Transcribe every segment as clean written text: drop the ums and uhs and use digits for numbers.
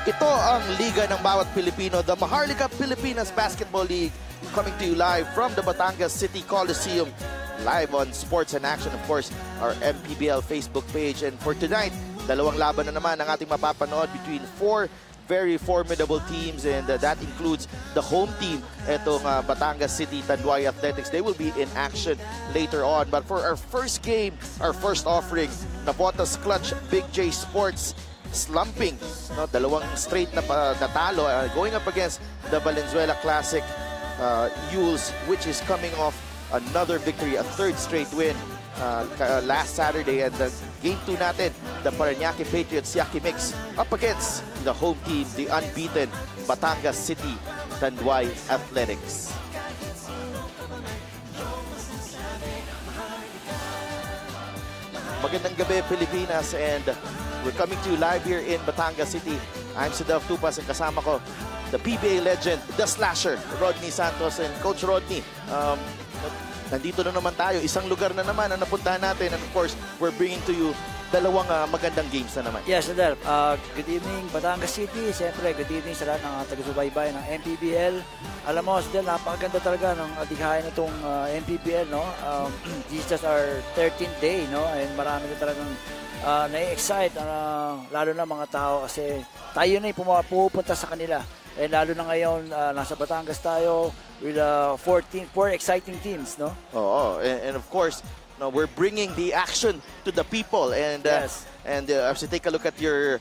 Ito ang liga ng bawat Pilipino, the Maharlika Pilipinas Basketball League, coming to you live from the Batangas City Coliseum, live on Sports and Action, of course, our MPBL Facebook page. And for tonight, dalawang laban na naman ang ating mapapanood between four very formidable teams, and that includes the home team, itong Batangas City Tanduay Athletics. They will be in action later on. But for our first game, our first offering, Navotas Clutch Big J Sports slumping, no, dalawang straight na natalo, going up against the Valenzuela Classic Yulz, which is coming off another victory, a third straight win last Saturday. And game 2 natin, the Paranaque Patriots Yaki Mix up against the home team, the unbeaten Batangas City Tanduay Athletics. Magandang gabi, Pilipinas, and we're coming to you live here in Batangas City. I'm si Delf Tupas, and kasama ko the PBA legend, the slasher, Rodney Santos. And Coach Rodney, nandito na naman tayo. Isang lugar na naman ang napuntahan natin. And of course, we're bringing to you dalawang magandang games na naman. Yes, Delf. Good evening, Batangas City. Siyempre, good evening sa lahat ng taga-subaybay ng MPBL. Alam mo, Del, napakaganda talaga ng adikahan nitong MPBL, no? This is our 13th day, no? And marami na talagang na-excite, lalo na mga tao kasi tayo na yung pupunta sa kanila. And lalo na ngayon, nasa Batangas tayo with four exciting teams, no? Oo, and of course, no, we're bringing the action to the people. And yes. As you take a look at your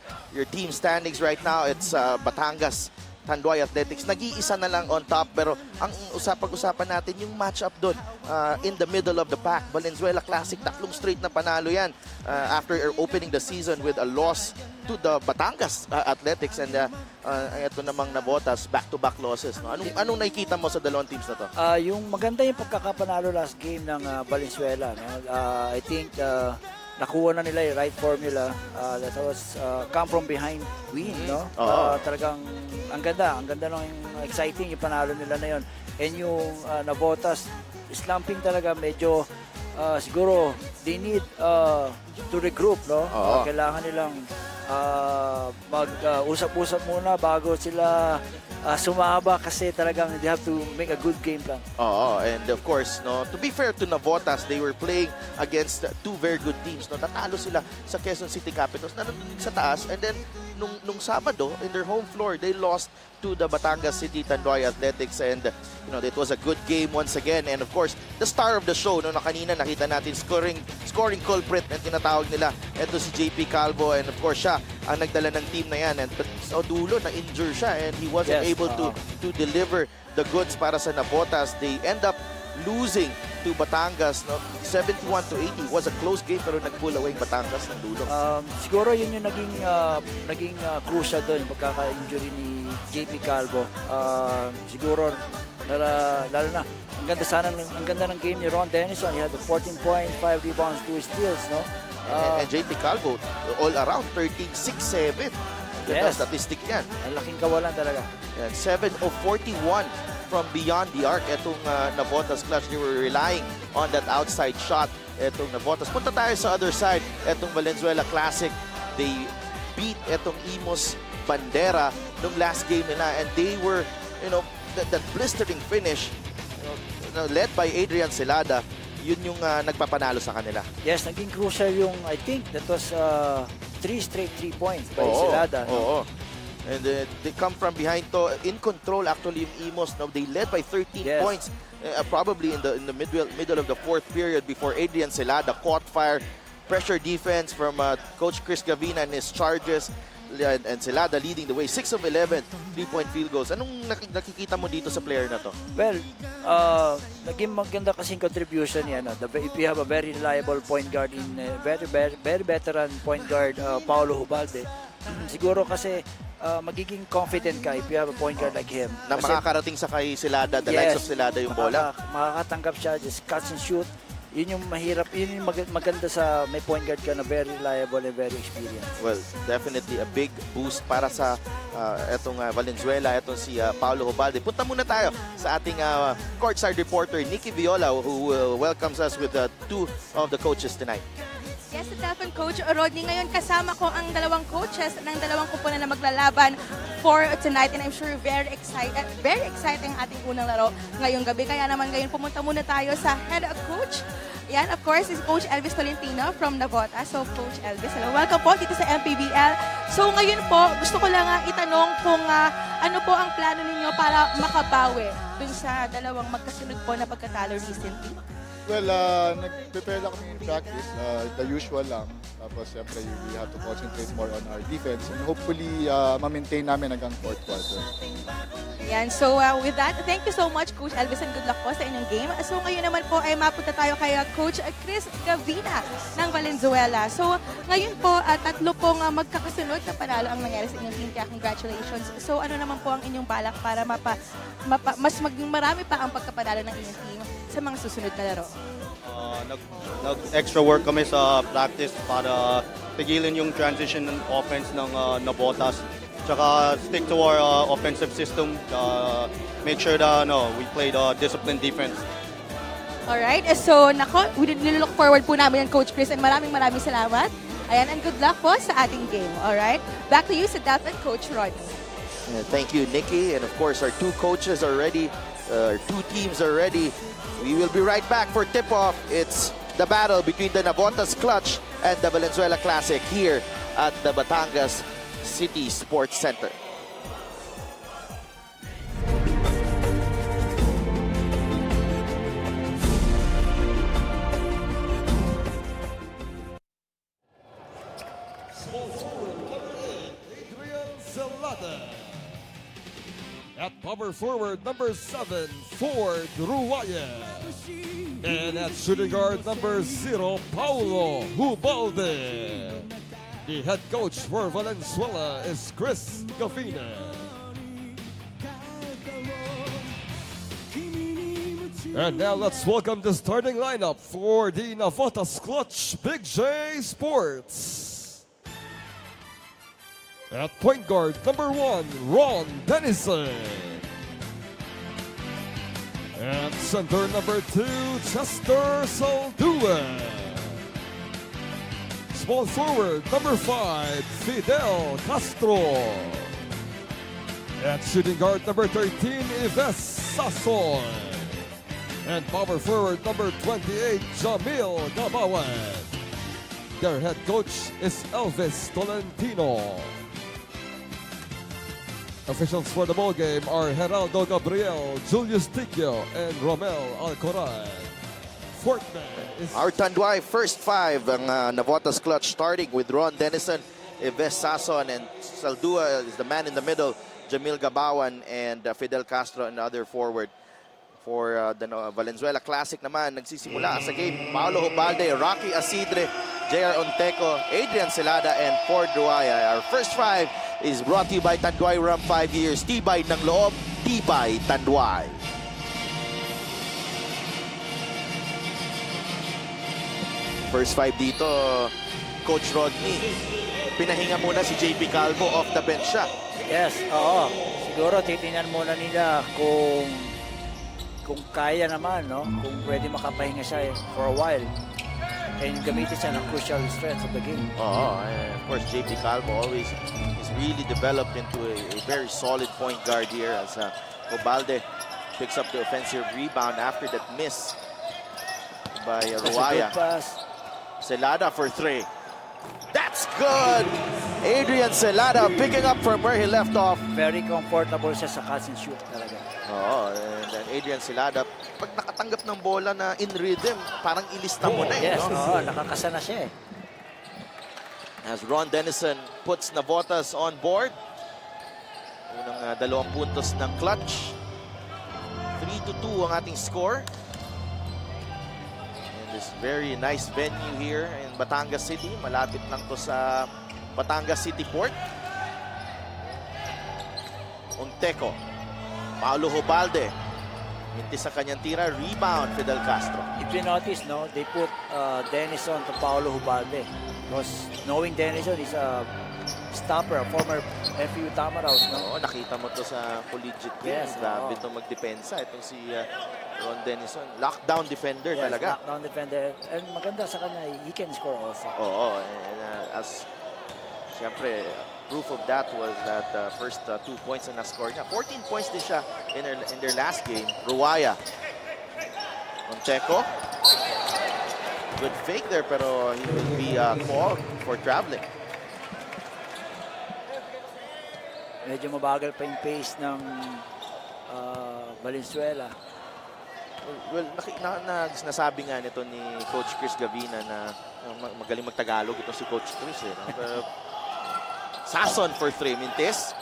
team standings right now, it's Batangas Tanduay Athletics. Nag-iisa na lang on top, pero ang pag-usapan natin yung matchup doon in the middle of the pack. Valenzuela Classic, tatlong straight na panalo yan after opening the season with a loss to the Batangas Athletics, and ito namang Navotas, back-to-back losses. No? Anong nakikita mo sa dalawang teams na to? Yung maganda yung pagkakapanalo last game ng Valenzuela. No? I think nakuha na nila yung right formula. That was come from behind win, no? Talagang ang ganda ng exciting yung panalo nila na yun. And yung Navotas, slumping talaga, medyo siguro they need to regroup, no? Kailangan nilang mag-usap-usap muna bago sila sumaba, kasi talagang they have to make a good game plan. And of course, no, to be fair to Navotas, they were playing against two very good teams. No, natalo sila sa Quezon City Capitals na sa taas, and then nung Sabado in their home floor, they lost to the Batangas City Tanduay Athletics, and you know, it was a good game once again. And of course, the star of the show, no, na kanina nakita natin scoring culprit na tinatawag nila, ito si JP Calvo, and of course siya ang nagdala ng team na yan, and sa dulo na injure siya and he wasn't able to deliver the goods para sa Navotas. They end up losing to Batangas, no? 71-80. Was a close game, pero nag-pull away Batangas ng dulo. Siguro yun yung naging crucial doon, yung pagkaka-injury ni JP Calvo. Siguro lalo na ang ganda ng game ni Ron Denison. He had 14 points, 5 rebounds, 2 steals, no? And JP Calvo all around 13, 6, 7. Ganda statistic yan. Ang laking kawalan talaga. 7 of 41 from beyond the arc. Etong Navotas Clutch, they were relying on that outside shot. Etong Navotas. Punta tayo sa other side. Etong Valenzuela Classic, they beat etong Imos Bandera nung last game nila, and they were, you know, that blistering finish, you know, led by Adrian Celada. Yun yung nagpapanalo sa kanila. Yes, naging crucial yung, I think that was 3 straight 3 points by Celada. No? And they come from behind to in control actually yung Imos. Now they led by 13 points, probably in the middle of the fourth period, before Adrian Celada caught fire. Pressure defense from Coach Chris Gavina and his charges, and Celada leading the way. 6 of 11 3-point field goals. Anong nakikita mo dito sa player na to? Well, naging maganda kasing contribution niya. No? If you have a very reliable point guard in very veteran point guard, Paulo Ubalde, siguro kasi magiging confident ka if you have a point guard like him. Na makakarating sa kay Celada, the likes of Celada yung bola. Makakatanggap siya, just catch and shoot. Yun yung mahirap, yun yung maganda sa may point guard ka na very reliable and very experienced. Well, definitely a big boost para sa etong Valenzuela, etong si Paulo Ubalde. Punta muna tayo sa ating courtside reporter, Nikki Viola, who welcomes us with two of the coaches tonight. Yes, Telephone Coach Rodney. Ngayon kasama ko ang dalawang coaches ng dalawang kupunan na maglalaban for tonight, and I'm sure very exciting ating unang laro ngayong gabi. Kaya naman ngayon pumunta muna tayo sa head coach. Yan, of course, is Coach Elvis Tolentino from Navotas. So, Coach Elvis, hello. Welcome po dito sa MPBL. So, ngayon po, gusto ko lang itanong kung ano po ang plano ninyo para makabawi dun sa dalawang magkasunod po na pagkatalo recently. Well, nag-prepare lang kami in practice, the usual lang. Tapos, siyempre, we have to concentrate more on our defense and hopefully, ma-maintain namin hanggang fourth quarter. Yan. So, with that, thank you so much, Coach Elvis, and good luck po sa inyong game. So, ngayon naman po ay mapunta tayo kay Coach Chris Gavina ng Valenzuela. So, ngayon po, tatlo pong magkakasunod na panalo ang nangyari sa inyong team. Kaya congratulations. So, ano naman po ang inyong balak para mas maging marami pa ang pagkapanalo ng inyong team sa mga susunod na laro? Nag-extra work kami sa practice para pigilin yung transition ng offense ng Navotas. Tsaka stick to our offensive system. Make sure that we play the disciplined defense. Alright, so we look forward po namin yan, Coach Chris, and maraming salamat. Ayan, and good luck po sa ating game. Alright, back to you sa Dapat Coach Rodney. Thank you, Nikki. And of course, our two coaches are ready. Our two teams are ready. We will be right back for tip-off. It's the battle between the Navotas Clutch and the Valenzuela Classic here at the Batangas City Sports Center. At power forward, number 7, Ford Ruaya. And at shooting guard, number 0, Paulo Hubalde. The head coach for Valenzuela is Chris Gavina. And now let's welcome the starting lineup for the Navotas Clutch Big J Sports. At point guard, number 1, Ron Dennison. And center, number 2, Chester Saldua. Small forward, number 5, Fidel Castro. At shooting guard, number 13, Ives Sason. And power forward, number 28, Jamil Gabawan. Their head coach is Elvis Tolentino. Officials for the ball game are Geraldo Gabriel, Julius Tiquio, and Romel Alcoran. Our Tanduay first five, ang Navotas Clutch, starting with Ron Dennison, Ives Sason, and Saldua is the man in the middle, Jamil Gabawan, and Fidel Castro, another forward. For the Valenzuela Classic naman, nagsisimula sa game, Paulo Hubalde, Rocky Asidre, J.R. Onteco, Adrian Celada, and Ford Ruaya. Our first five is brought to you by Tanduay Rum 5 years. Tibay ng loob, Tibay Tanduay. First five dito, Coach Rodney. Pinahinga muna si JP Calvo off the bench siya. Yes, oo. Siguro titingnan muna nila kung kaya naman, no? Kung pwede makapahinga siya for a while. And gamitin siya ng crucial strengths of the game. And of course, JP Calvo always is really developed into a very solid point guard here as Hubalde picks up the offensive rebound after that miss by Ruaya. Celada for 3. That's good! Adrian Celada picking up from where he left off. Very comfortable siya sa catch and shoot talaga. And then Adrian Celada, pag nakatanggap ng bola na in rhythm, parang ilista mo na Yes, no? nakakasana siya As Ron Dennison puts Navotas on board. Unang 2 puntos ng Clutch. 3-2 ang ating score. And this very nice venue here in Batangas City. Malapit lang to sa Batangas City Port. Onteco. Paulo Hubalde. Minti sa kanyang tira. Rebound, Fidel Castro. If you notice, no, they put Dennison to Paulo Hubalde. Because knowing Dennison is a stopper, a former FU Tamaraos, no? Nakita mo to sa collegiate game. Yes, Grabe to magdepensa. Itong si Ron Denison, lockdown defender talaga. Lockdown defender. And maganda sa kanya, he can score also. Oo, and as siyempre, proof of that was that first 2 points na na-score niya. 14 points din siya in their last game. Ruaya. Monteco. Good fake there, pero he will be called for traveling. Medyo mabagal pa yung pace ng Valenzuela. Well, nasabi nga nito ni Coach Chris Gavina na magaling magtagalog ito si Coach Chris. Pero, Sason for 3. Mintes.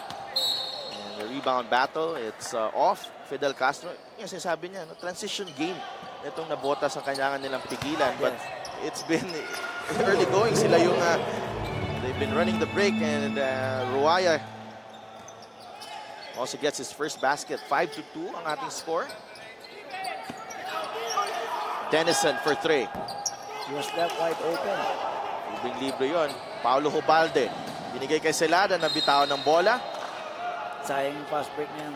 And the rebound battle, it's off. Fidel Castro, yung sinasabi niya, transition game. Itong Navotas ang kailangan nilang pigilan. But it's been early going. Sila yung, they've been running the break. And Ruaya also gets his first basket. 5-2 ang ating score. Denison for 3. He was left wide open. Libreng-libre yun. Paulo Hubalde. Binigay kay Celada, nabitawan ng bola. Sayang yung fast break niya.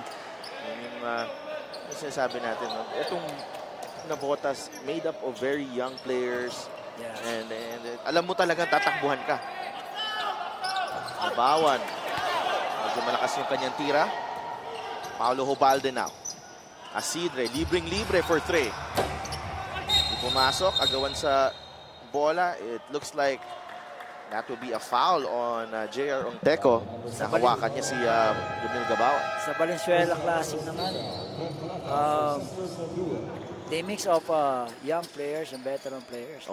Yung sinasabi natin, itong Navotas made up of very young players. Yeah. And alam mo talagang tatakbuhan ka. Nabawan. Medyo malakas yung kanyang tira. Paulo Hubalde now. Asidre, libreng-libre for 3. Pumasok, agawan sa bola. It looks like that will be a foul on J.R. Onteco. Nahawakan niya si Dumil Gabawan. Sa Valenzuela Classic naman, they mix of young players and veteran players.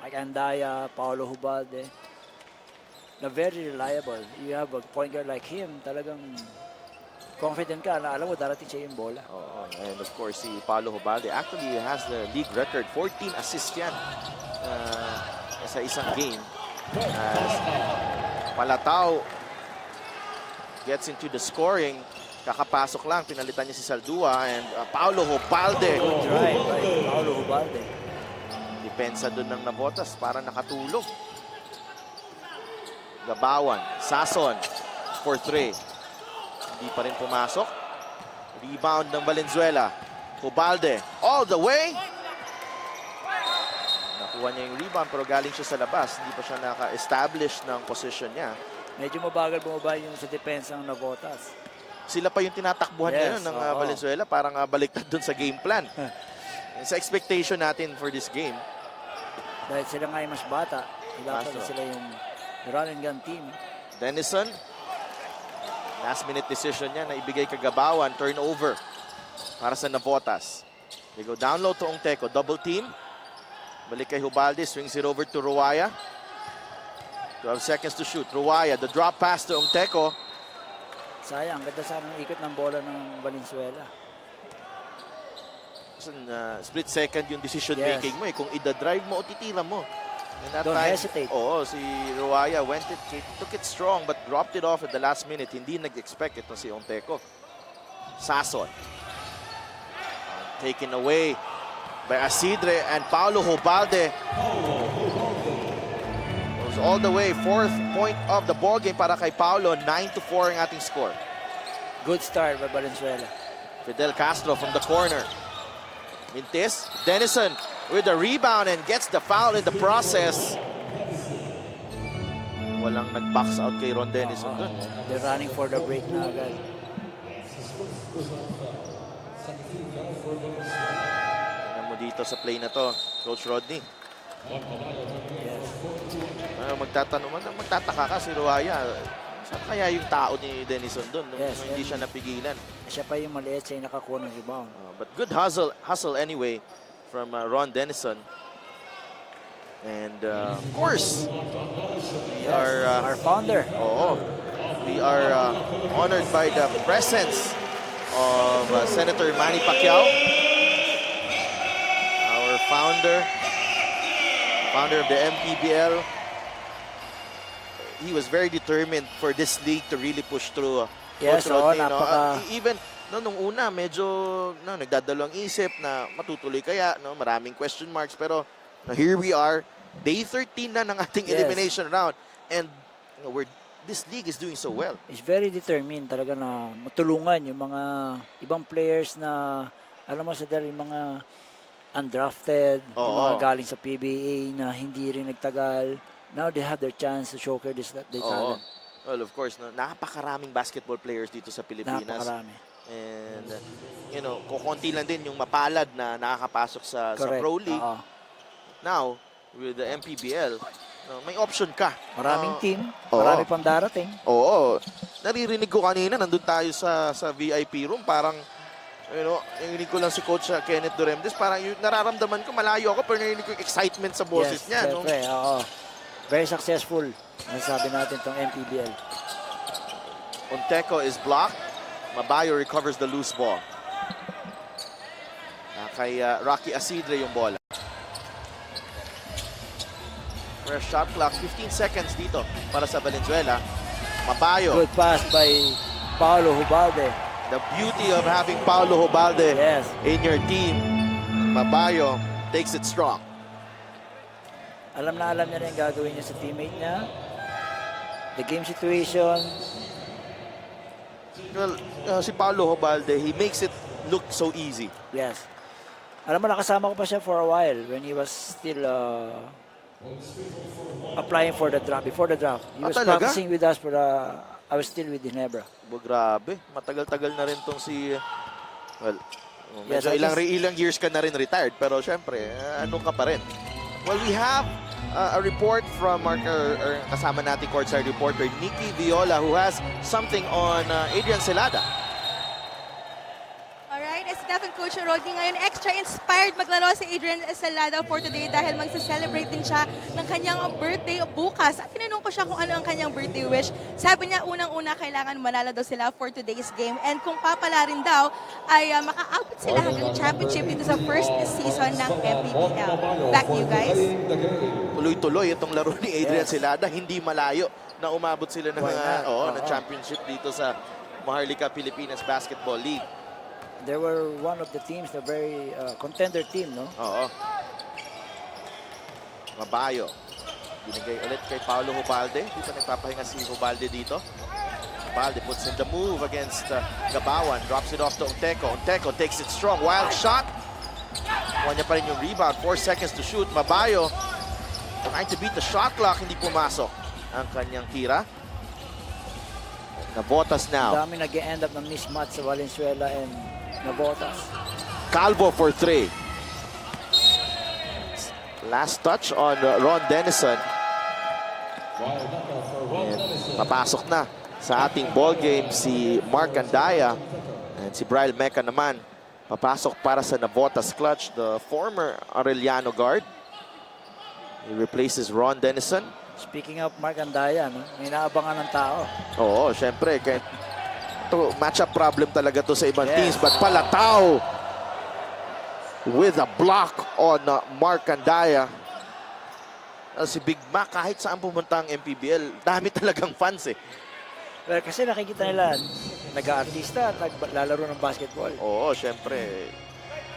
Like Andaya, Paulo Hubalde. Na very reliable. You have a point guard like him, talagang confident ka na alam mo darating siya yung bola. And of course, si Paulo Hubalde actually has the league record. 14 assists yan sa isang game. As Palatao gets into the scoring, kakapasok lang, pinalitan niya si Saldua and Paulo Hubalde. Right, Paulo Hubalde. Depensa doon ng Navotas para nakatulog. Gabawan, Sason for 3. Hindi pa rin pumasok. Rebound ng Valenzuela. Hubalde all the way. Nakuha niya yung rebound pero galing siya sa labas. Hindi pa siya naka-establish ng position niya. Medyo mabagal bumaba yung sa depensa ng Navotas. Sila pa yung tinatakbuhan ngayon ng Valenzuela. Parang baliktad dun sa game plan. Sa expectation natin for this game. Dahil sila nga yung mas bata. Dapat sila yung run and gun team. Denison. Last minute decision niya na ibigay kay Gabawan. Turnover para sa Navotas. They go down low to Onteco. Double team. Balik kay Hubalde. Swings it over to Ruaya. 12 seconds to shoot. Ruaya. The drop pass to Onteco. Sayang. Ganda sana ng ikot ng bola ng Valenzuela. Split second yung decision making mo. Kung ida-drive mo o titira mo. Don't hesitate. Si Ruaya took it strong but dropped it off at the last minute. Hindi nag-expect ito si Onteco. Sason. Taken away by Asidre and Paulo Hubalde. Goes all the way. 4th point of the ball game para kay Paulo. 9-4 ang ating score. Good start by Valenzuela. Fidel Castro from the corner. Mintes. Denison with the rebound and gets the foul in the process. Walang nag-box out kay Ron Denison dun. They're running for the break na agad. Tingnan mo dito sa play na to, Coach Rodney. Magtataka ka si Ruaya. Saan kaya yung tao ni Denison dun? Hindi siya napigilan. Siya pa yung maliit, siya yung nakakuha ng rebound. But good hustle anyway from Ron Denison. And of course, our founder. We are honored by the presence of Senator Manny Pacquiao, our founder of the MPBL. He was very determined for this league to really push through. Yes, even nung una, medyo nagdadalawang isip na matutuloy kaya, maraming question marks. Pero here we are, day 13 na ng ating elimination round. And this league is doing so well. He's very determined talaga na matulungan yung mga ibang players na Alam mo sa dahil yung mga undrafted, yung Oo. mga galing sa PBA na hindi rin nagtagal. Now they have their chance to showcase their talent. Well, of course, no, napakaraming basketball players dito sa Pilipinas. Napakarami. And, kukunti lang din yung mapalad na nakakapasok sa Pro League. Oo. Now, with the MPBL, may option ka. Maraming team, oo. marami pang darating. Oo. Naririnig ko kanina, nandun tayo sa VIP room, parang, narinig ko lang si Coach Kenneth Duremdes, parang nararamdaman ko, malayo ako, pero narinig ko yung excitement sa boses niya. No? Siyempre, oo. Very successful, nasabi natin itong MPBL. Onteco is blocked. Mabayo recovers the loose ball. Kay Rocky Asidre yung bola. Fresh shot clock, 15 seconds dito para sa Valenzuela. Mabayo. Good pass by Paulo Hubalde. The beauty of having Paulo Hubalde in your team. Mabayo takes it strong. Alam na alam niya rin gagawin niya sa teammate niya. The game situation. Well, si Paulo Hubalde, he makes it look so easy. Yes. Alam mo, nakasama ko pa siya for a while when he was still applying for the draft. Before the draft. He was practicing with us for I was still with Ginebra. Grabe. Matagal-tagal na rin tong si... Well, yes, ilang years ka na rin retired. Pero syempre, ano ka pa rin. Well, we have a report from our kasama natin courtside reporter, Nikki Viola, who has something on Adrian Celada. Alright, as Steph and Coach Rodney ngayon, extra inspired maglaro si Adrian Celada for today dahil magsa-celebrate din siya ng kanyang birthday bukas. At tinanong ko siya kung ano ang kanyang birthday wish. Sabi niya, unang-una kailangan manalo daw sila for today's game. And kung papala rin daw, ay maka-output sila hanggang championship dito sa first season ng MPBL. Back to you guys. Tuloy-tuloy itong laro ni Adrian Celada. Hindi malayo na umabot sila ng ng championship dito sa Maharlika Pilipinas Basketball League. They were one of the teams, the very contender team, no? Oo. Mabayo. Binigay ulit kay Paulo Hubalde. Dito nagpapahinga si Hubalde dito. Hubalde puts in the move against Gabawan. Drops it off to Onteco. Onteco takes it strong. Wild shot. Kuha niya pa rin yung rebound. 4 seconds to shoot. Mabayo trying to beat the shot clock. Hindi pumasok ang kanyang tira. Navotas now. Dami nag-end up ng mismatch sa Valenzuela and Navotas. Calvo for 3. Last touch on Ron Denison. And papasok na sa ating ball game si Mark Andaya. And si Brian Meca naman. Papasok para sa Navotas clutch, the former Arellano guard. He replaces Ron Denison. Speaking of Mark Andaya, no? May naabangan ng tao. Oo, syempre. Matchup problem talaga to sa ibang teams. But Palatao with a block on Mark Andaya. Si Big Mac, kahit saan pumunta ang MPBL, dami talagang fans eh. Well, kasi nakikita nila, nag-aartista at naglalaro ng basketball. Oo, syempre.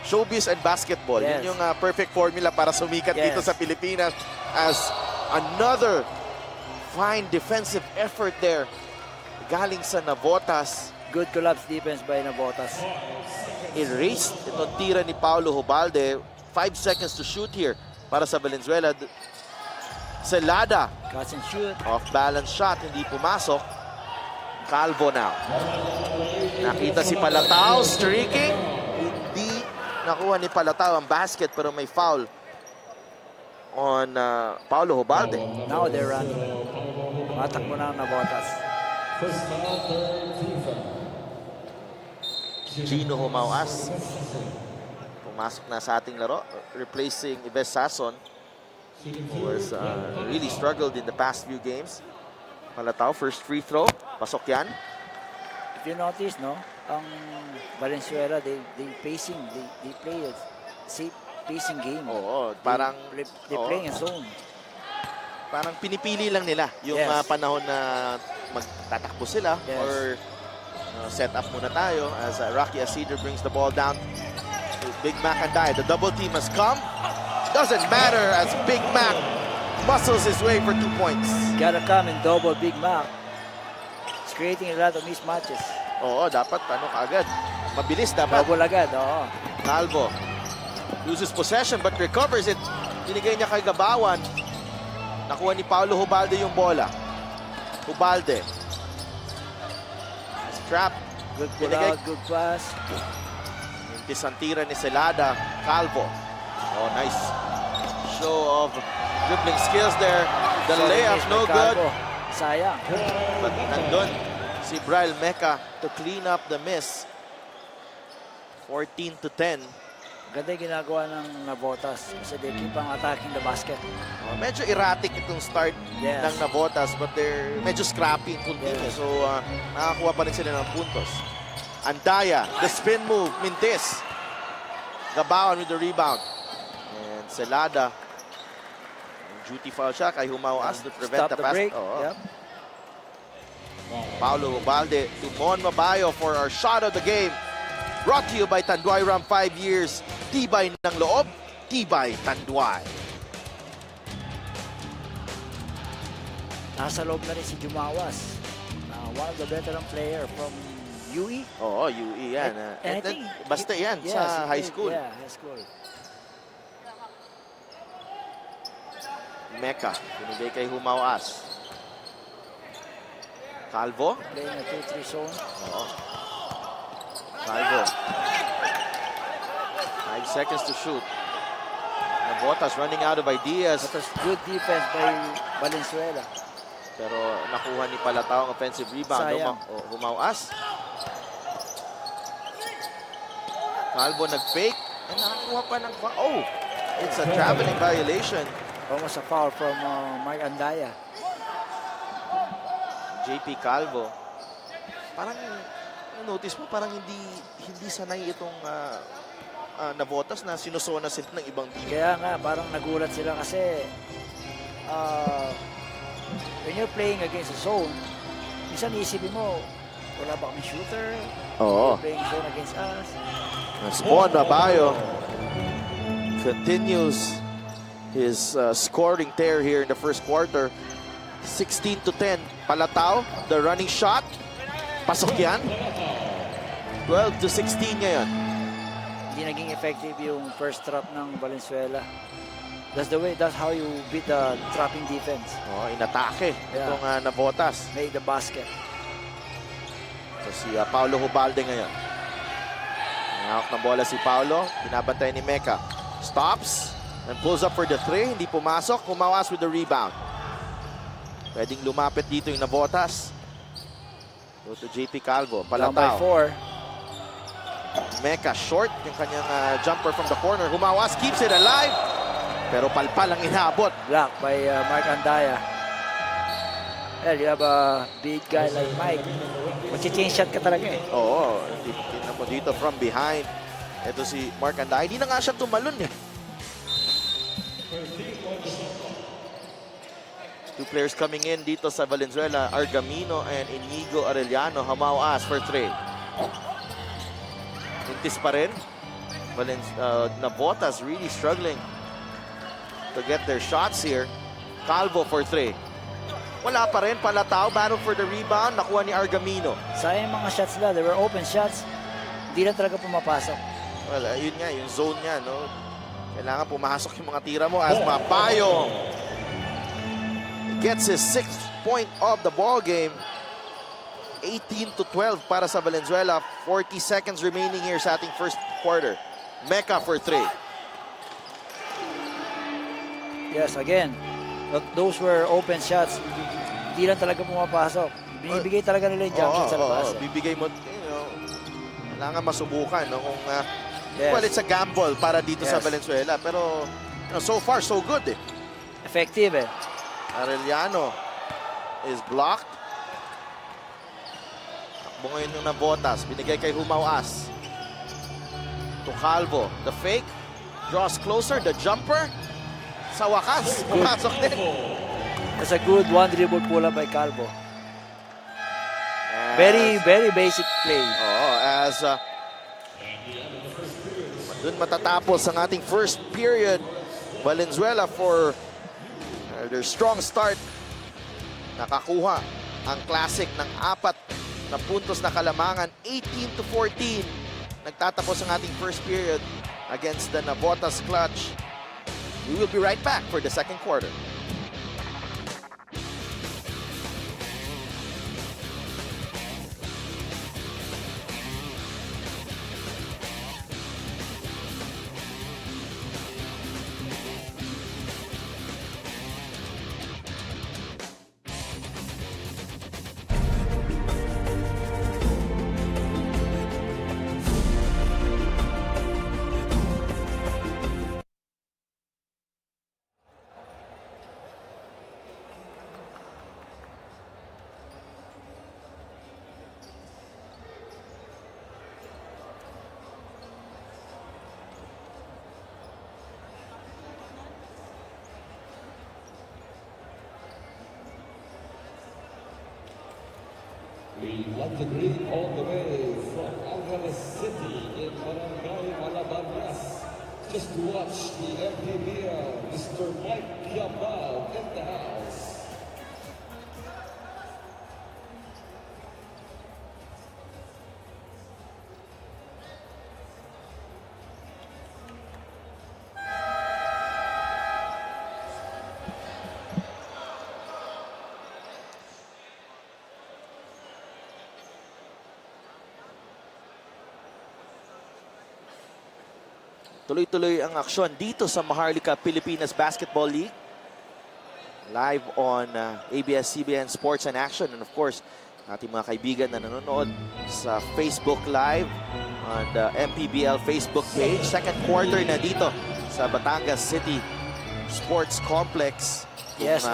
Showbiz and basketball. Yun yung perfect formula para sumikat dito sa Pilipinas as another fine defensive effort there. Galing sa Navotas. Good collapse defense by Navotas. Erased itong tira ni Paulo Hubalde. 5 seconds to shoot here para sa Valenzuela. Celada. Catch and shoot. Off-balance shot. Hindi pumasok. Calvo now. Nakita si Palatao. Streaking. Hindi nakuha ni Palatao ang basket pero may foul on Paulo Hubalde. Now they're running. Matakbo na ang Navotas. Gino Humauas. Pumasok na sa ating laro. Replacing Ives Sason, who has really struggled in the past few games. Palatao, first free throw. Pasok yan. If you notice, no, ang Valenzuela, they play a safe pacing game. Oo, parang they playing a zone. Parang pinipili lang nila yung panahon na magtatakbo sila or set up muna tayo as Rocky Asidre brings the ball down to Big Mac Andaya. The double team has come. Doesn't matter as Big Mac muscles his way for 2 points. Gotta come and double Big Mac. It's creating a lot of mismatches. Oo, dapat kaagad. Mabilis dapat. Double agad, oo. Calvo loses possession but recovers it. Binigay niya kay Gabawan. Nakuha ni Paulo Hubalde yung bola. Hubalde. Trap. Good pull out, good pass. Pisantira ni Celada. Calvo. Oh, nice show of dribbling skills there. The layup, no good. Sayang. But nandun si Braille Meca to clean up the miss. 14-10. Ganda yung ginagawa ng Navotas kasi they keep on attacking the basket. Oh, medyo erratic itong start ng Navotas but they're medyo scrappy and continuous. So nakakuha pa rin sila ng puntos. Andaya, the spin move, Mintis. Gabawan with the rebound. And Celada. Duty foul siya kay Humawas to prevent Stop the the pass. break. Oh. Yep. Paulo Ubalde to Mon Mabayo for our shot of the game. Brought to you by Tanduay Ram 5 years. Tibay ng loob, Tibay Tanduay. Nasa loob na rin si Jumawas. One of the veteran player from UE. Oo, UE yan. And I think, basta yan sa high school. Yeah, high school. Meca, binigay kay Humawas. Calvo. Playing a 2-3 zone. Oo. Calvo. 5 seconds to shoot. Navotas running out of ideas. That was good defense by Valenzuela. Pero nakuha ni Palatao ang offensive rebound. Sayang. Humawas. Calvo nag-fake. And nakakuha pa ng foul. Oh! It's a traveling violation. Almost a foul from Mark Andaya. JP Calvo. Parang notice mo parang hindi sanay itong Navotas na sinusona sila ng ibang team. Kaya nga parang nagulat sila kasi when you're playing against a zone, minsan isipin mo wala ba kaming shooter? Oo. You're playing zone against us. Spawn Mabayo continues his scoring tear here in the first quarter. 16-10. Palatao, the running shot. Pasok yan. 12-16 ngayon. Hindi naging effective yung first trap ng Valenzuela. That's how you beat the trapping defense. Oh, inatake itong Navotas. Made the basket. So si Paulo Hubalde ngayon. Hawak ng bola si Paulo. Binabantay ni Meca. Stops and pulls up for the 3. Hindi pumasok. Humawas with the rebound. Pwedeng lumapit dito yung Navotas. Go to JP Calvo. Down by Palatao. 4. Meca short. Yung kanyang jumper from the corner. Humawas keeps it alive. Pero palpal ang inabot. Blocked by Mark Andaya. Well, you have a big guy like Mike. Mag-change shot ka talaga eh. Oo. Tingnan mo dito from behind. Ito si Mark Andaya. Hindi na nga siya tumalon eh. Two players coming in dito sa Valenzuela. Argamino and Inigo Arellano. Humawas for 3. Mintis pa rin. Navotas really struggling to get their shots here. Calvo for 3. Wala pa rin. Palatao, battle for the rebound. Nakuha ni Argamino. Sayang mga shots nila. They were open shots. Hindi lang talaga pumapasok. Well, yun nga, yung zone niya, no? Kailangan pumasok yung mga tira mo. As Mabayo gets his 6th point of the ball game. 18-12 para sa Valenzuela. 40 seconds remaining here sa ating first quarter. Meca for 3. Yes, again, those were open shots. Hindi lang talaga pumapasok. Binibigay talaga nila yung jump shot sa labas. Bibigay mo, kailangan masubukan. No? Kung, well, it's a gamble para dito sa Valenzuela. Pero so far, so good. Eh. Effective eh. Arellano is blocked. Takbo ngayon ng Navotas. Binigay kay Humawas. To Calvo. The fake. Draws closer. The jumper. Sa wakas, pumasok din. That's a good one dribble pull up by Calvo. Very basic play. As dun matatapos ang ating first period. Valenzuela for their strong start. Nakakuha ang classic ng 4 na puntos na kalamangan. 18-14. nagtatapos ang ating first period against the Navotas clutch. We will be right back for the second quarter. We want to greet all the way from Batangas City in Barangay Batangas. Just to watch the MPBL, Mr. Mike Yabal in the house. Tuloy-tuloy ang aksyon dito sa Maharlika Pilipinas Basketball League. Live on ABS-CBN Sports and Action. And of course, ating mga kaibigan na nanonood sa Facebook Live on the MPBL Facebook page. Second quarter na dito sa Batangas City Sports Complex. Yes,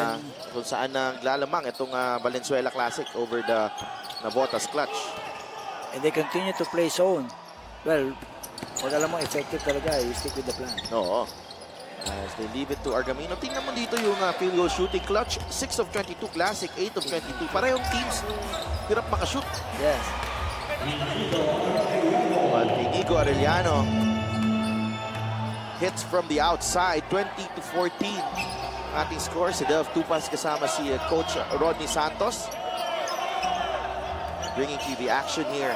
Kung saan naglalamang itong Valenzuela Classic over the Navotas clutch. and they continue to play zone. Well, pag alam mo, effective talaga, you stick with the plan. Oo. As they leave it to Argamino. Tingnan mo dito yung field goal shooting clutch. 6 of 22 Classic, 8 of 22. Parehong teams hirap makashoot. Yes. But Inigo Arellano hits from the outside, 20-14. Ating score, si Delv Tupas kasama si Coach Rodney Santos. Bringing to you the action here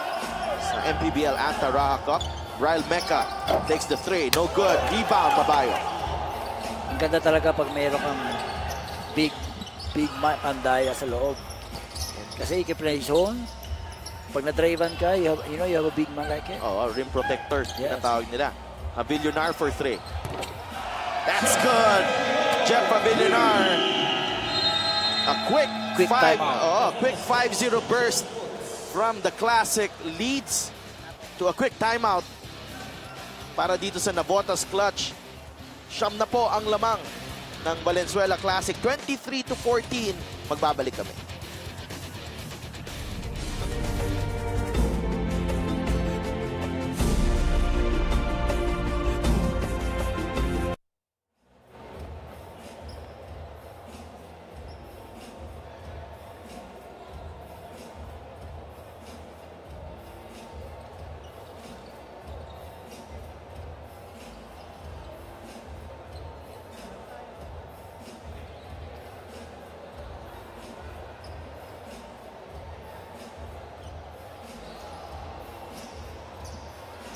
sa MPBL Anta-Rajah Cup. Ryle Mecca takes the three. No good. Rebound, Mabayo. Ang ganda talaga pag mayroon kang big pandaya sa loob. Kasi i-play zone. Pag na-driven ka, you have a big man like it. Oh, rim protectors. Yes. Tinatawag nila. Avillonar for three. That's good. Jeff Avillonar. A quick timeout. quick 5-0 burst from the Classic leads to a quick timeout para dito sa Navotas clutch. Siyam na po ang lamang ng Valenzuela Classic. 23-14. Magbabalik kami.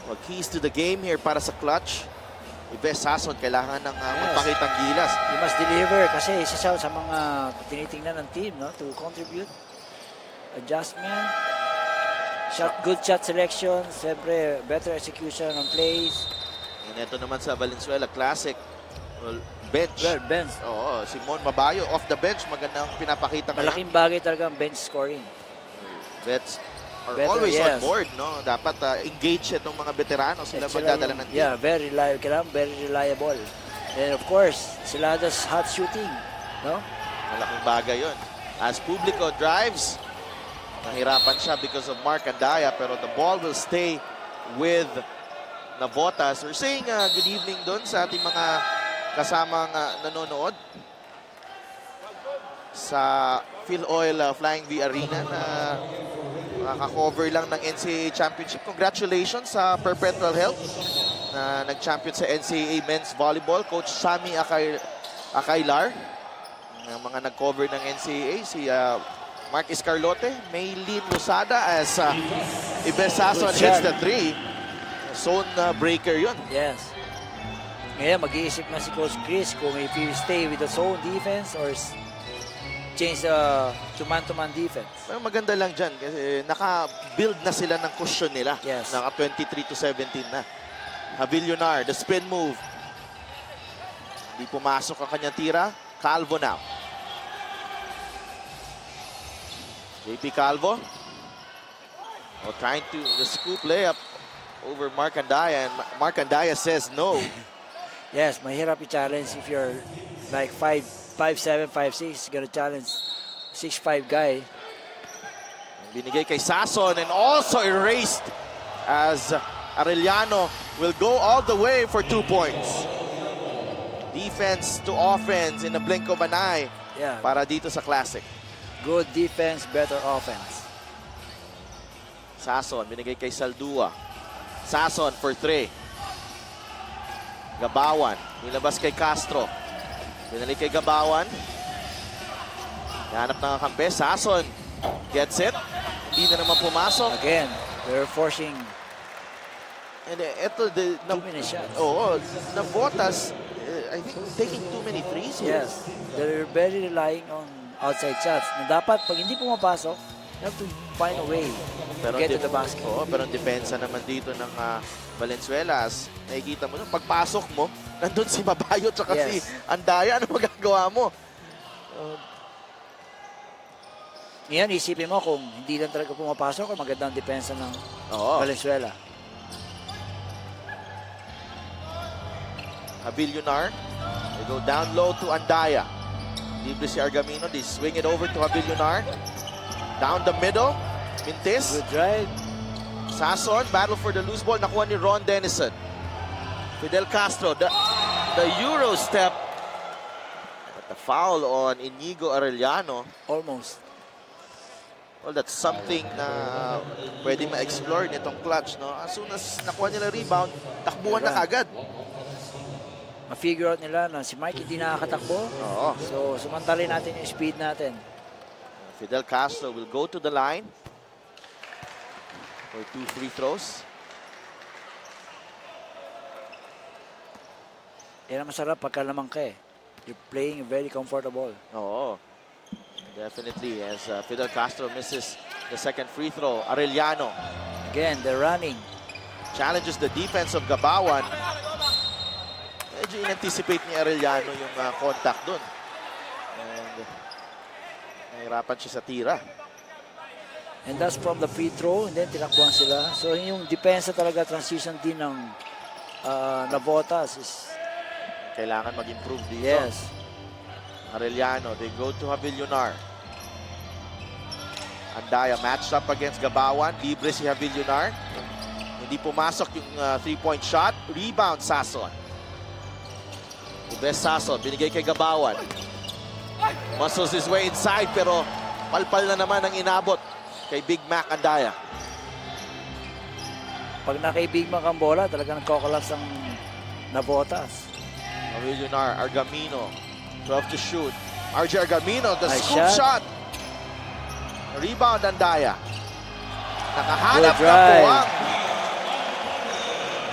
Well, keys to the game here para sa clutch. Ives Sason, kailangan ng magpakitang gilas. You must deliver kasi isa siya sa mga tinitingnan ng team, no, to contribute. Adjustment. Good shot selection. Siyempre, better execution on plays. And ito naman sa Valenzuela Classic. Well, bench. Well, bench. Oo, Simon Mabayo off the bench. Magandang pinapakita ngayon. Malaking bagay talaga ang bench scoring. Vets are Better, always yes. on board, no? Dapat engage itong mga veterano. Sila magdadala ng team. Yeah, very reliable. Kailangan very reliable. And of course, sila does hot shooting, no? Malaking bagay yun. As Publico drives, nahirapan siya because of Mark Andaya, pero the ball will stay with Navotas. We're saying good evening doon sa ating mga kasamang nanonood sa Phil Oil Flying V Arena na nakaka-cover lang ng NCAA Championship. Congratulations sa Perpetual Health na nag-champion sa NCAA Men's Volleyball. Coach Sammy Akailar. Ang mga nag-cover ng NCAA, si Mark Escarlote, Maylene Losada as Ives Sason hits the three. Zone breaker yun. Yes. Ngayon, mag-iisip na si Coach Chris kung if he stay with the zone defense or change to man-to-man defense. Pero maganda lang dyan kasi naka-build na sila ng cushion nila. Yes. Naka 23-17 na. Havillonar, the spin move. Hindi pumasok ang kanyang tira. Calvo now. JP Calvo. Trying to the scoop layup over Mark Andaya, and Mark Andaya says no. Yes, mahirap i-challenge if you're like 5'7", 5'6", gonna challenge 6'5" guy. Binigay kay Sason and also erased as Arellano will go all the way for 2 points. Defense to offense in a blink of an eye para dito sa Classic. Good defense, better offense. Sason, binigay kay Saldua. Sason for 3. Gabawan, nilabas kay Castro. Binalik kay Gabawan. Hanap ng kampe. Sason gets it. Hindi na naman pumasok. Again, they're forcing And ito, too many shots. Oo, Navotas, I think, taking too many threes here. Yes, they're very relying on outside shots. Na dapat, pag hindi pumapasok, you have to find a way to get to the basket. Oo, pero ang depensa naman dito ng Valenzuela, nakikita mo, pagpasok mo, nandun si Mabayo at si Andaya, ano magagawa mo? Ngayon, isipin mo kung hindi lang talaga pumapasok, magandang depensa ng Valenzuela. Havillonar, they go down low to Andaya. Libre si Argamino, they swing it over to Havillonar. Down the middle, Mintis. Good drive. Sason, battle for the loose ball, nakuha ni Ron Denison. Fidel Castro, the Euro step. But the foul on Inigo Arellano. Almost. Well, that's something na pwede ma-explore nitong clutch, no? As soon as nakuha nila rebound, takbuhan na kagad. Ma-figure out nila na si Mike hindi nakakatakbo. So, sumantalin natin yung speed natin. Fidel Castro will go to the line for 2 free throws. Yan ang masarap pagka lamang ka eh. You're playing very comfortable. Oo. Definitely, as Fidel Castro misses the second free throw. Arellano. Again, they're running. Challenges the defense of Gabawan. Medyo in-anticipate ni Arellano yung contact dun. And nahirapan siya sa tira. And that's from the free throw. And then tinakbuhan sila. So yung depensa talaga, transition din ng Navotas is... Kailangan mag-improve dito. Yes. Arellano, they go to Havillonar. Andaya matched up against Gabawan. Libre si Havillonar. Hindi pumasok yung 3-point shot. Rebound, Sason. Best Sason, binigay kay Gabawan. Muscles his way inside pero palpal na naman ang inabot kay Big Mac Andaya. Pag nakay Big Mac ang bola, talagang nagkokolaps ang Navotas. Havillonar, Argamino. 12 to shoot. RJ Argamino, the nice scoop shot. Rebound, Andaya. Nakahanap na puwang.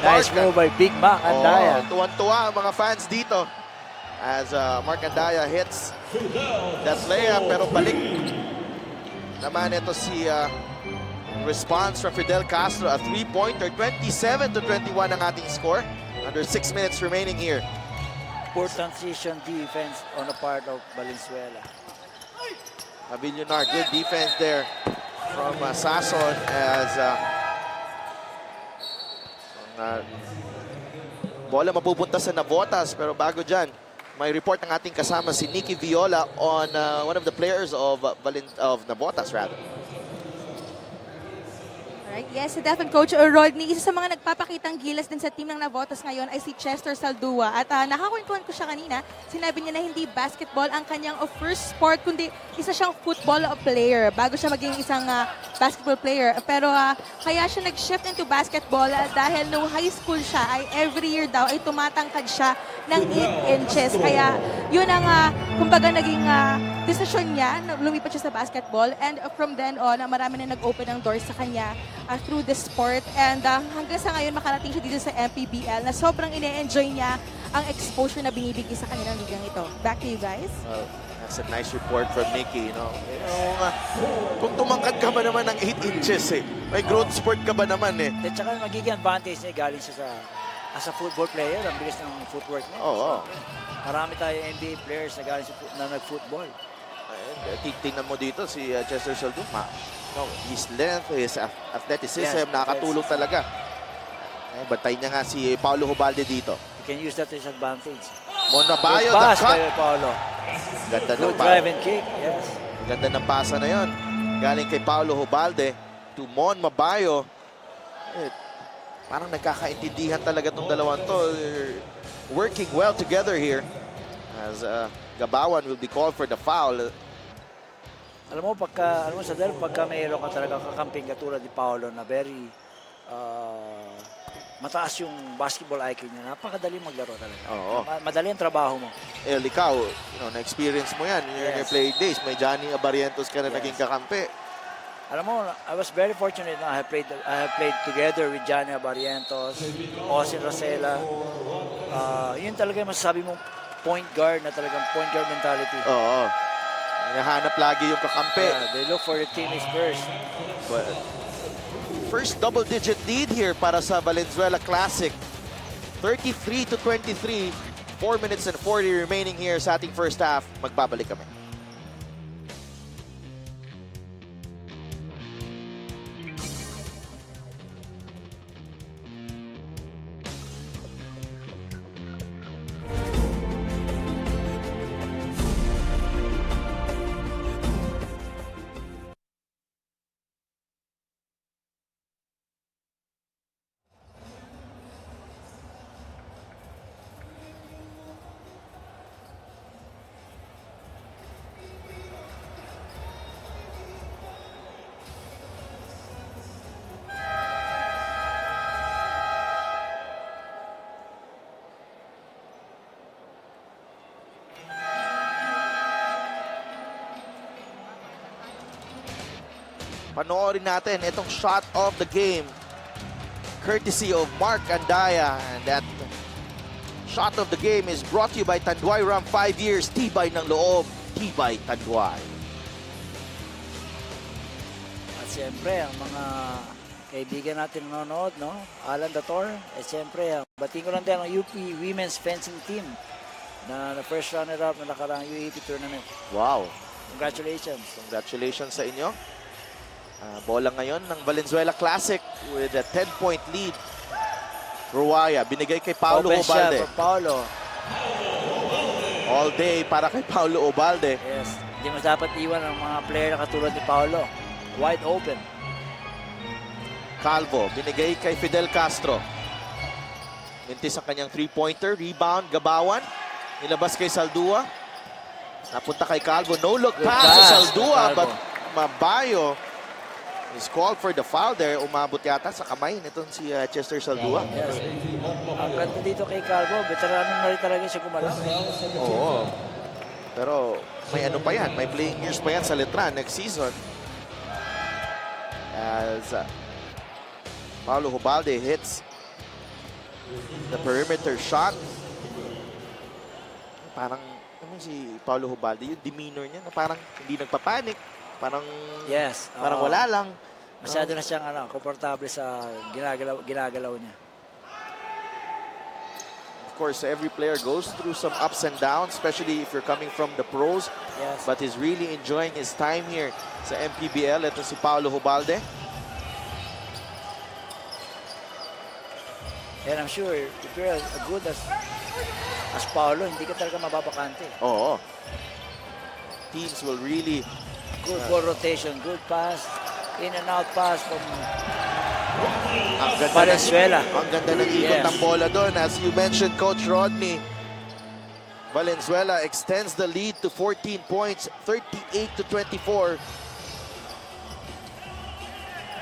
Nice move by Big Mac Andaya. Tuwan-tuwa ang mga fans dito as Mark Andaya hits that layup. Pero balik naman ito si response from Fidel Castro. A 3-pointer, 27-21 ang ating score. Under 6 minutes remaining here. Poor transition defense on the part of Valenzuela. Havillonar, good defense there from Sason as bola mapupunta sa Navotas. Pero bago dyan, may report ng ating kasama si Nicky Viola on one of the players of Navotas rather. Alright, yes, si Defin Coach Rodney, isa sa mga nagpapakitang gilas din sa team ng Navotas ngayon ay si Chester Saldua. At nakakwentuhan ko siya kanina, sinabi niya na hindi basketball ang kanyang first sport, kundi isa siyang football player bago siya maging isang basketball player. Pero kaya siya nag-shift into basketball dahil nung high school siya ay every year daw ay tumatangkad siya ng 8 inches. Kaya yun ang kumbaga naging desisyon niya, lumipat siya sa basketball. And from then on, marami na nag-open ng doors sa kanya through the sport. And hanggang sa ngayon, makarating siya dito sa MPBL na sobrang ine-enjoy niya ang exposure na binibigay sa kanilang ligang ito. Back to you guys. That's a nice report from Nikki, kung tumangkad ka ba naman ng 8 inches may growth spurt ka ba naman At saka magiging advantage niya galing siya as a football player, ang bilis ng footwork niya. Marami tayo NBA players na galing na nag-football. Tingnan mo dito si Chester Salduma. His length, his athleticism, nakakatulong talaga. Bantay niya nga si Paulo Hubalde dito. You can use that to his advantage. Monabayo, Good the pass cut. kay Paulo. Ganda Good ng drive and kick. Yes. Ganda ng pasa na yon. Galing kay Paulo Hubalde to Mon Mabayo. Parang nagkakaintindihan talaga itong dalawang to. They're working well together here. As Gabawan will be called for the foul. Alam mo, Sadel, pagka mayroon ka talaga kakamping katulad ni Paolo na very mataas yung basketball IQ niya, napakadali maglaro talaga. Madali ang trabaho mo. Ikaw, na-experience mo yan. Your playing days, may Johnny Abarientos ka na naging kakampi. Alam mo, I was very fortunate na I have played together with Johnny Abarientos, Osin Rosella. Yun talaga yung masasabi mong point guard na talagang point guard mentality. Nahanap lagi yung kakampi. They look for the teammates first. But first double-digit lead here para sa Valenzuela Classic. 33-23. 4 minutes and 40 remaining here sa ating first half. Magbabalik kami. Panoorin natin itong shot of the game courtesy of Mark Andaya, and that shot of the game is brought to you by Tanduay Ram. 5 years, tibay ng loob, tibay Tanduay. At siyempre, ang mga kaibigan natin nanonood, Alan Dator, at siyempre, batiin ko lang din ang UP Women's Fencing Team na first runner-up na nakarang UAP tournament. Wow. Congratulations. Congratulations sa inyo. Bola ngayon ng Valenzuela Classic with a 10-point lead. Ruaya, binigay kay Paulo Ubalde. Paulo. All day para kay Paulo Ubalde. Yes, hindi mas dapat iwan ang mga player na katulad ni Paulo. Wide open. Calvo, binigay kay Fidel Castro. Mintis ang kanyang 3-pointer. Rebound, Gabawan. Nilabas kay Saldua. Napunta kay Calvo. No-look pass sa Saldua, but Mabayo is called for the foul there. Umabot yata sa kamay nitong si Chester Saldua. Yes. Ang ganda dito kay Calvo, veterano na rin talaga siya gumalaw. Oo. Pero may ano pa yan, may playing years pa yan sa Letran next season. As Paulo Hubalde hits the perimeter shot. Parang si Paulo Hubalde, yung demeanor niya na parang hindi nagpapanik. Parang wala lang. Masyado na siyang komportable sa ginagalaw niya. Of course, every player goes through some ups and downs, especially if you're coming from the pros. Yes. But he's really enjoying his time here sa MPBL. Ito si Paulo Hubalde. And I'm sure if you're as good as Paulo, hindi ka talaga mababakante. Oo. Teams will really... Good ball rotation, good pass, in and out pass from Valenzuela. Ang ganda ng ikot ng bola doon. As you mentioned, Coach Rodney, Valenzuela extends the lead to 14 points, 38-24.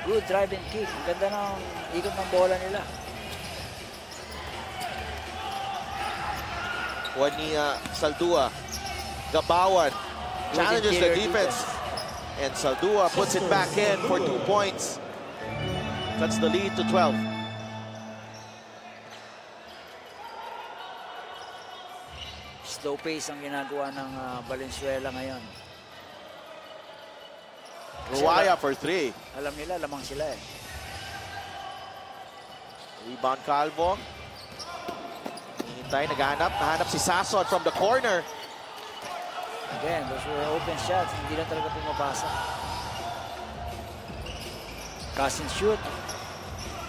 Good drive and kick. Ang ganda ng ikot ng bola nila. Juania Saldua, Gabawan challenges the defense. And Saldua puts it back in for 2 points. cuts the lead to 12. Slow pace ang ginagawa ng Valenzuela ngayon. Ruaya for 3. Alam nila, lamang sila eh. Rebound Calvo. Hintay, nahanap si Sasson from the corner. Again, those were open shots. Hindi lang talaga pumapasa. Cast and shoot.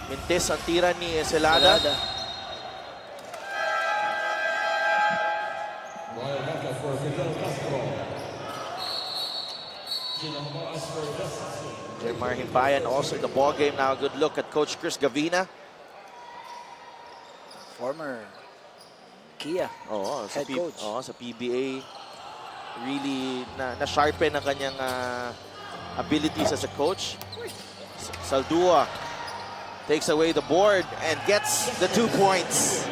Mintis ang tira ni Celada. Jermar Himpayan also in the ball game now. Good look at Coach Chris Gavina. Former Kia Sa head coach. sa PBA. Really na-sharpen ang kanyang abilities as a coach. Saldua takes away the board and gets the 2 points.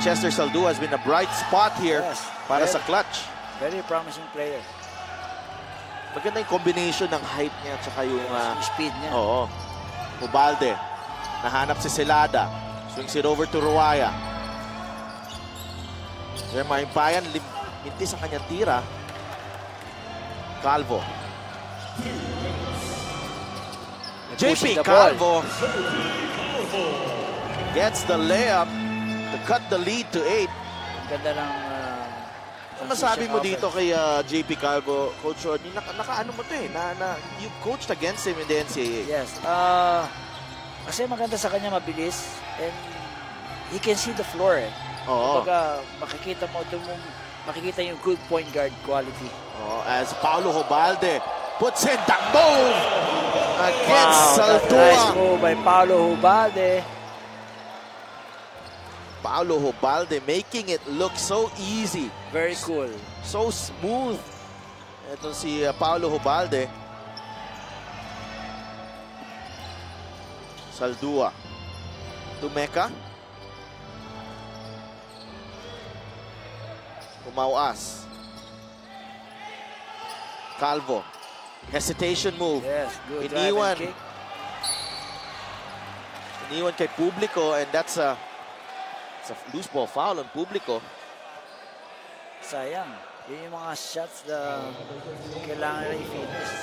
Chester Saldua has been a bright spot here para sa clutch. Very promising player. Maganda yung combination ng height niya at saka yung speed niya. Ubalde. Nahanap si Celada. Swings it over to Ruaya. Jermar Himpayan, mintis ang kanyang tira. Calvo. JP Calvo gets the layup to cut the lead to 8. Ganda ng Ano masabi mo dito kay JP Calvo, Coach Rodney? Naka-ano mo to eh, you coached against him in the NCAA. Yes. Kasi maganda sa kanya, mabilis. And he can see the floor eh. Kumbaga, makikita yung good point guard quality. As Paulo Hubalde puts in the move against Saldua. Nice move by Paulo Hubalde. Paulo Hubalde making it look so easy. Very cool. So smooth. Ito si Paulo Hubalde. Saldua. Tumeka. Umawas. Calvo. Hesitation move. Yes, good Iniwan. drive and kick. Iniwan kay Publico, and it's a loose ball foul on Publico. Sayang. Yun yung mga shots na kailangan na i-finish.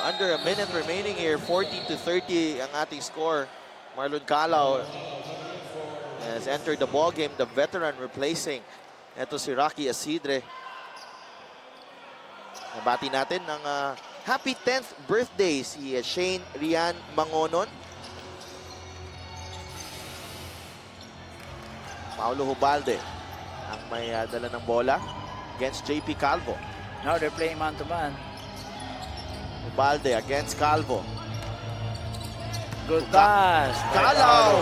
Under a minute remaining here, 40-30 ang ating score. Marlon Calao has entered the ball game, the veteran replacing. Ito si Rocky Asidre. Nabati natin ng happy 10th birthday si Shane Rian Mangonon. Paulo Hubalde ang may dala ng bola against JP Calvo. Now they're playing man-to-man. Hubalde against Calvo. Good pass. Calao!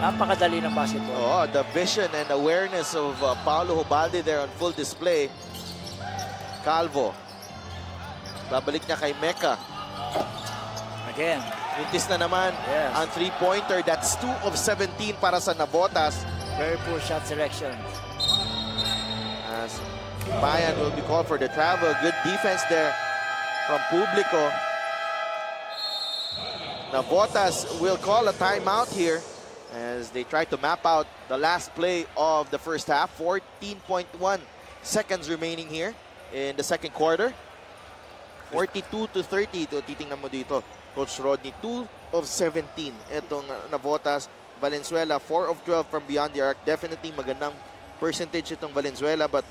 Napakadali ng basketball. The vision and awareness of Paulo Hubalde there on full display. Calvo. Babalik niya kay Mecca. Again. Mintis na naman ang 3-pointer. That's 2 of 17 para sa Navotas. Very poor shot selection. As Bayan will be called for the travel. Good defense there from Publico. Navotas will call a timeout here as they try to map out the last play of the first half. 14.1 seconds remaining here in the second quarter. 42-30. Ito, titingnan mo dito, Coach Rodney. 2 of 17. Itong Navotas. Valenzuela, 4 of 12 from beyond the arc. Definitely magandang percentage itong Valenzuela, but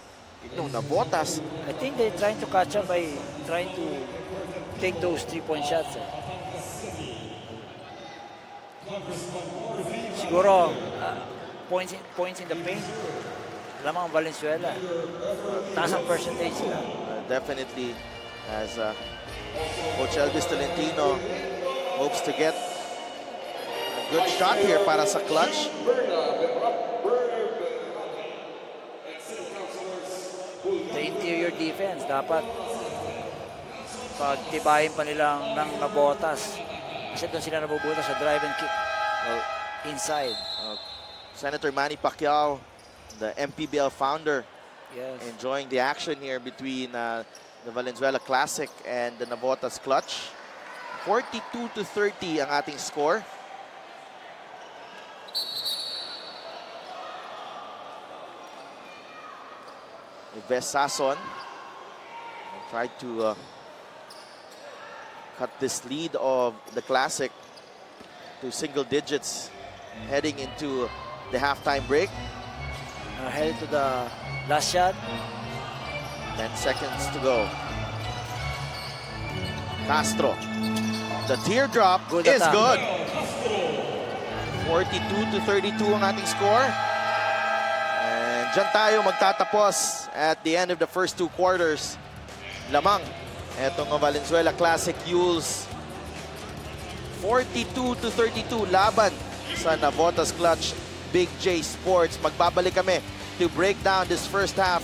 itong Navotas. I think they're trying to catch up by trying to take those 3-point shots. Siguro, points in the paint. Lamang Valenzuela. Taas ang percentage na. Definitely, as Coach Elvis Tolentino hopes to get a good shot here para sa clutch. The interior defense, dapat pagtibayin pa nilang ng Navotas. Kasi doon sila nabubutas sa drive and kick inside. Senator Manny Pacquiao, the MPBL founder, Yes. enjoying the action here between the Valenzuela Classic and the Navotas Clutch. 42-30 ang ating score. Ives Sason tried to cut this lead of the Classic to single digits heading into the halftime break. Headed to the last shot. 10 seconds to go. Castro. The teardrop Good is attack. good. 42-32 ang ating score. And dyan tayo magtatapos at the end of the first 2 quarters. Lamang etong Valenzuela Classic Yulz. 42-32 laban sa Navotas Clutch Big J Sports. Magbabalik kami to break down this first half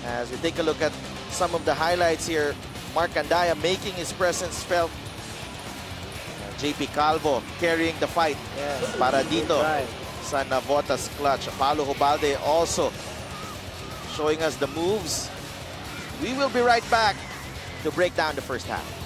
as we take a look at some of the highlights here. Mark Andaya making his presence felt. JP Calvo carrying the fight para dito sa Navotas Clutch. Paulo Hubalde also showing us the moves. We will be right back to break down the first half.